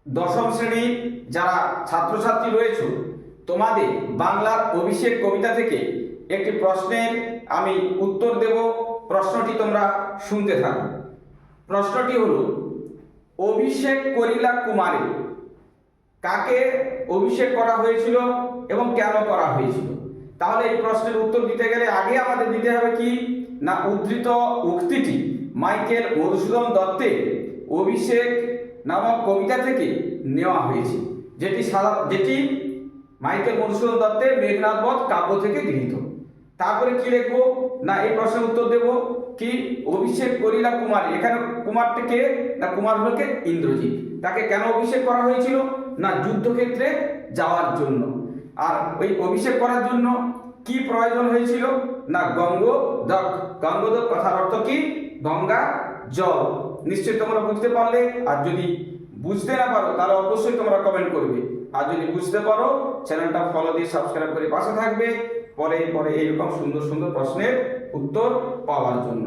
দশম শ্রেণী যারা ছাত্রছাত্রী রয়েছে, তোমাদের বাংলার অভিষেক কবিতা থেকে একটি প্রশ্নের আমি উত্তর দেব। প্রশ্নটি তোমরা শুনতে থাকো। প্রশ্নটি হলো, অভিষেক করিলা কুমারে কাকে অভিষেক করা হয়েছিল এবং কেন করা হয়েছিল? তাহলে এই প্রশ্নের উত্তর দিতে গেলে আগে আমাদের দিতে হবে কি না, উদ্ধৃত উক্তিটি মাইকেল মধুসূদন দত্তের অভিষেক নামক কবিতা থেকে নেওয়া হয়েছে, যেটি মাইকেল মধুসূদন দত্তের মেঘনাদ বধ কাব্য থেকে গৃহীত। তারপরে কি লিখবো না, এই প্রশ্নের উত্তর দেব কি, অভিষেক করিলা কুমার। এখানে কুমারটিকে না, কুমার হলো কে, ইন্দ্রজিৎ। তাকে কেন অভিষেক করা হয়েছিল না, যুদ্ধক্ষেত্রে যাওয়ার জন্য। আর ওই অভিষেক করার জন্য কি প্রয়োজন হয়েছিল না, গঙ্গোদক। গঙ্গোদক কথার অর্থ কি, গঙ্গা জল। নিশ্চয়ই তোমরা বুঝতে পারলে। আর যদি বুঝতে না পারো তাহলে অবশ্যই তোমরা কমেন্ট করবে। আর যদি বুঝতে পারো চ্যানেলটা ফলো দিয়ে সাবস্ক্রাইব করে পাশে থাকবে পরে এইরকম সুন্দর সুন্দর প্রশ্নের উত্তর পাওয়ার জন্য।